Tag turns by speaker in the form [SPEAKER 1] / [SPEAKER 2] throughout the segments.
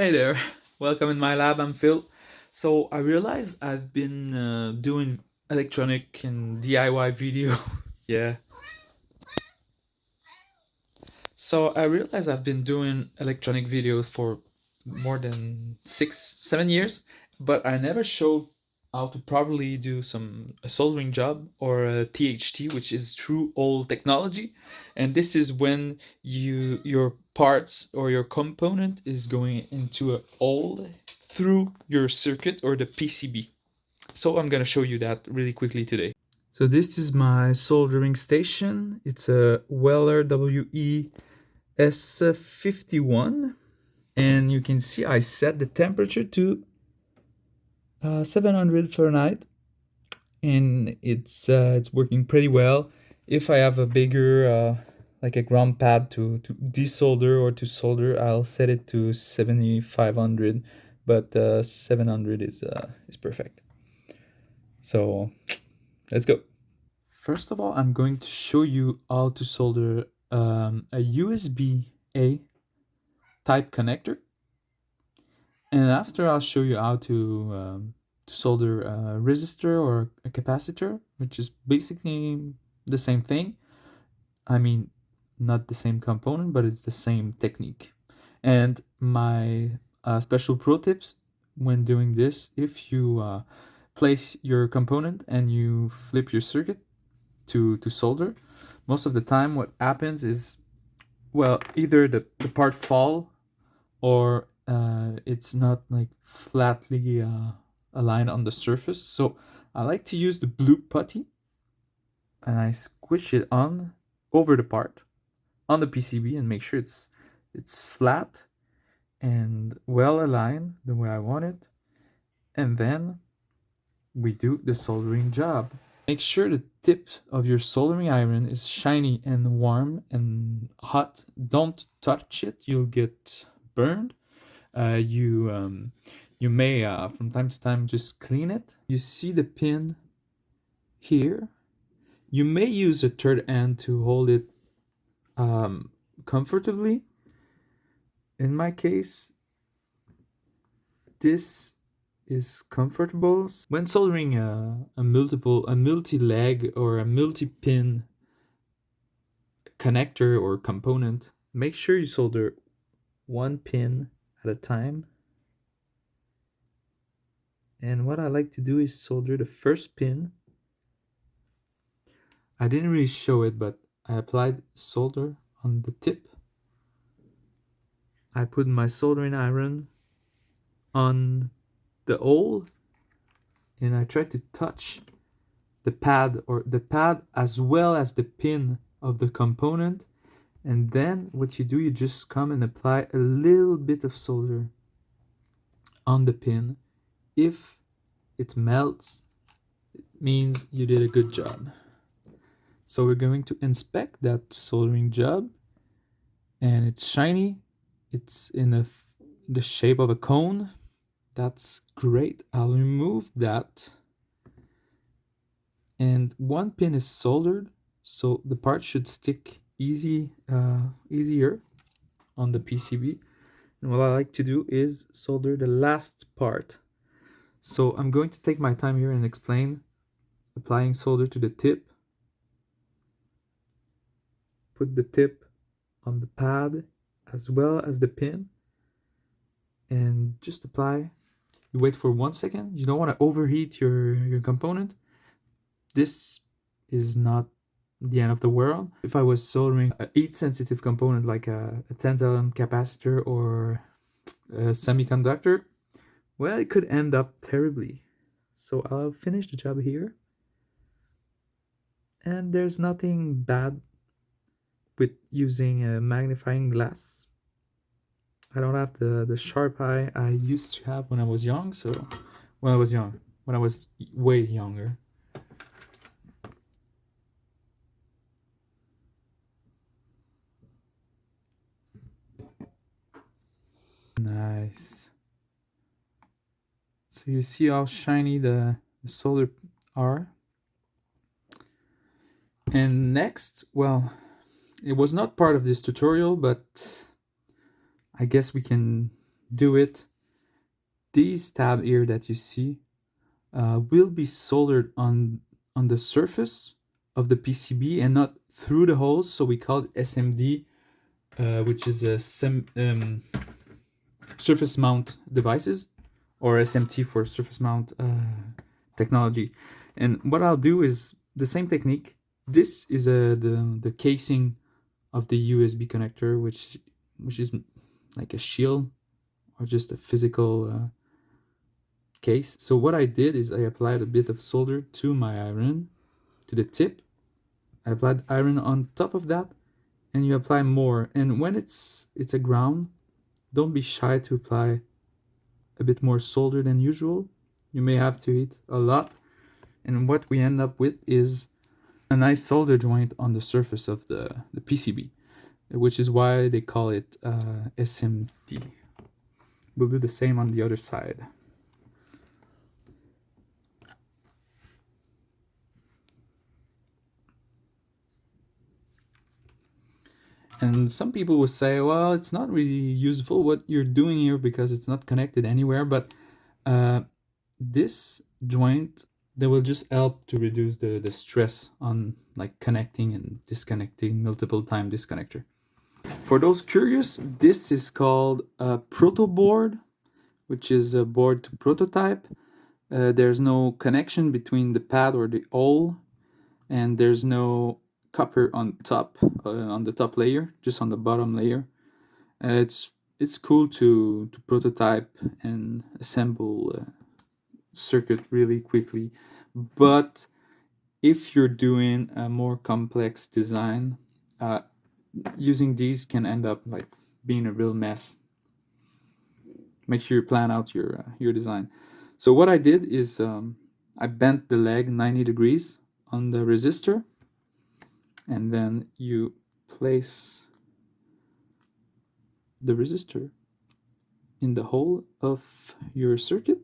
[SPEAKER 1] Hey there, welcome in my lab. I'm Phil. So I realized I've been doing electronic and DIY video. Yeah. So I realized I've been doing electronic videos for more than 6, 7 years, but I never showed how to properly do a soldering job or a THT, which is true old technology. And this is when your parts or your component is going into a hole through your circuit or the PCB. So I'm gonna show you that really quickly today. So this is my soldering station. It's a Weller WE S51, and you can see I set the temperature to 700 Fahrenheit, and it's working pretty well. If I have a bigger like a ground pad to desolder or to solder, I'll set it to 7500, but 700 is perfect. So let's go. First of all, I'm going to show you how to solder a USB-A type connector, and after I'll show you how to solder a resistor or a capacitor, which is basically the same thing. I mean, not the same component, but it's the same technique. And my special pro tips when doing this: if you place your component and you flip your circuit to solder, most of the time what happens is, well, either the part fall or it's not like flatly aligned on the surface. So I like to use the blue putty, and I squish it on over the part on the PCB and make sure it's flat and well aligned the way I want it. And then we do the soldering job. Make sure the tip of your soldering iron is shiny and warm and hot. Don't touch it, you'll get burned. You may from time to time just clean it. You see the pin here. You may use a third end to hold it comfortably. In my case, this is comfortable. When soldering a multi-leg or a multi-pin connector or component, make sure you solder one pin at a time. And what I like to do is solder the first pin. I didn't really show it, but I applied solder on the tip. I put my soldering iron on the hole, and I try to touch the pad as well as the pin of the component. And then what you do, you just come and apply a little bit of solder on the pin. If it melts, it means you did a good job. So we're going to inspect that soldering job, and it's shiny. It's in the shape of a cone. That's great. I'll remove that. And one pin is soldered, so the part should stick easier on the PCB. And what I like to do is solder the last part. So I'm going to take my time here and explain. Applying solder to the tip. Put the tip on the pad as well as the pin, and just apply. You wait for 1 second. You don't want to overheat your component. This is not the end of the world. If I was soldering a heat sensitive component like a tantalum capacitor or a semiconductor, well, it could end up terribly. So I'll finish the job here. And there's nothing bad with using a magnifying glass. I don't have the sharp eye I used to have when I was young. When I was way younger. Nice. So you see how shiny the solder are. And next, well, it was not part of this tutorial, but I guess we can do it, these tabs here that you see will be soldered on the surface of the PCB and not through the holes. So we call it SMD, which is a surface mount devices, or SMT for surface mount technology. And what I'll do is the same technique. This is the casing of the USB connector, which is like a shield or just a physical case. So what I did is I applied a bit of solder to my iron, to the tip. I applied iron on top of that, and you apply more. And when it's a ground, don't be shy to apply a bit more solder than usual. You may have to hit a lot, and what we end up with is a nice solder joint on the surface of the PCB, which is why they call it SMD. We'll do the same on the other side. And some people will say, well, it's not really useful what you're doing here because it's not connected anywhere. But this joint, that will just help to reduce the stress on like connecting and disconnecting multiple time this connector. For those curious, this is called a proto board, which is a board to prototype. There's no connection between the pad or the hole, and there's no copper on top, on the top layer, just on the bottom layer. It's cool to prototype and assemble circuit really quickly, but if you're doing a more complex design, using these can end up like being a real mess. Make sure you plan out your design. So what I did is I bent the leg 90 degrees on the resistor, and then you place the resistor in the hole of your circuit.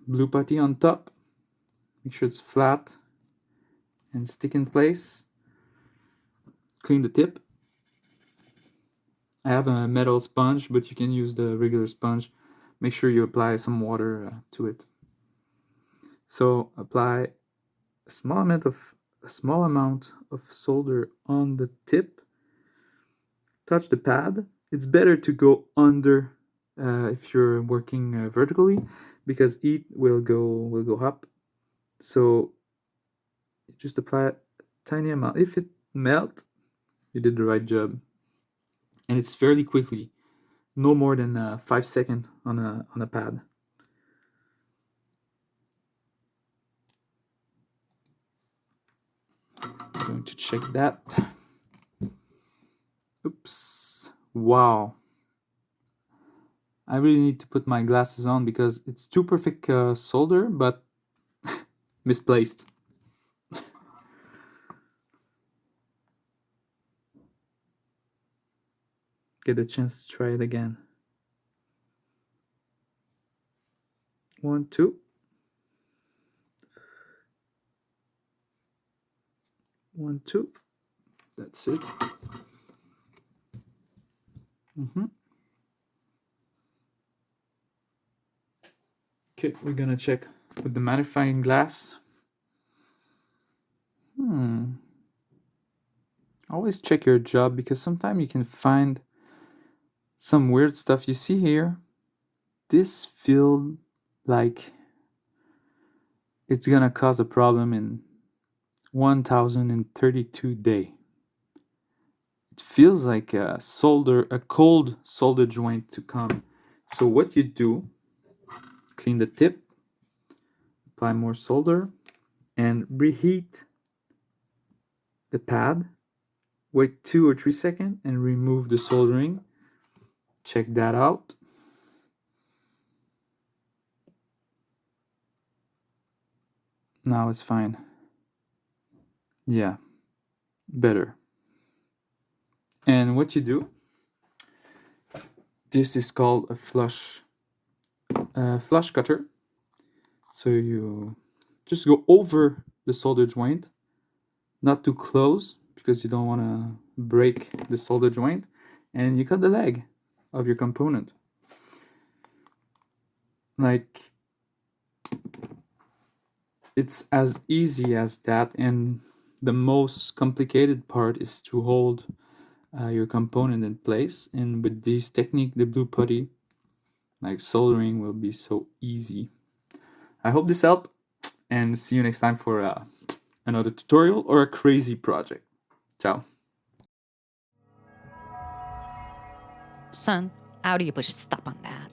[SPEAKER 1] Blue putty on top, make sure it's flat and stick in place. Clean the tip. I have a metal sponge, but you can use the regular sponge. Make sure you apply some water to it. So apply a small amount of solder on the tip. Touch the pad. It's better to go under if you're working vertically, because heat will go up. So just apply a tiny amount. If it melts, you did the right job. And it's fairly quickly, no more than 5 seconds on a pad. I'm going to check that. Oops. Wow. I really need to put my glasses on because it's too perfect solder, but misplaced. Get a chance to try it again. 1, 2. 1, 2. That's it. Okay, we're gonna check with the magnifying glass. Always check your job, because sometimes you can find some weird stuff. You see here, this feels like it's gonna cause a problem in 1032 days. It feels like a cold solder joint to come. So what you do, clean the tip, apply more solder, and reheat the pad. Wait 2 or 3 seconds and remove the soldering. Check that out. Now it's fine. Yeah, better. And what you do, this is called a flush cutter. So you just go over the solder joint, not too close because you don't want to break the solder joint, and you cut the leg of your component. Like, it's as easy as that, and the most complicated part is to hold your component in place. And with this technique, the blue putty, like soldering, will be so easy. I hope this helped, and see you next time for another tutorial or a crazy project. Ciao.
[SPEAKER 2] Son, how do you push stop on that?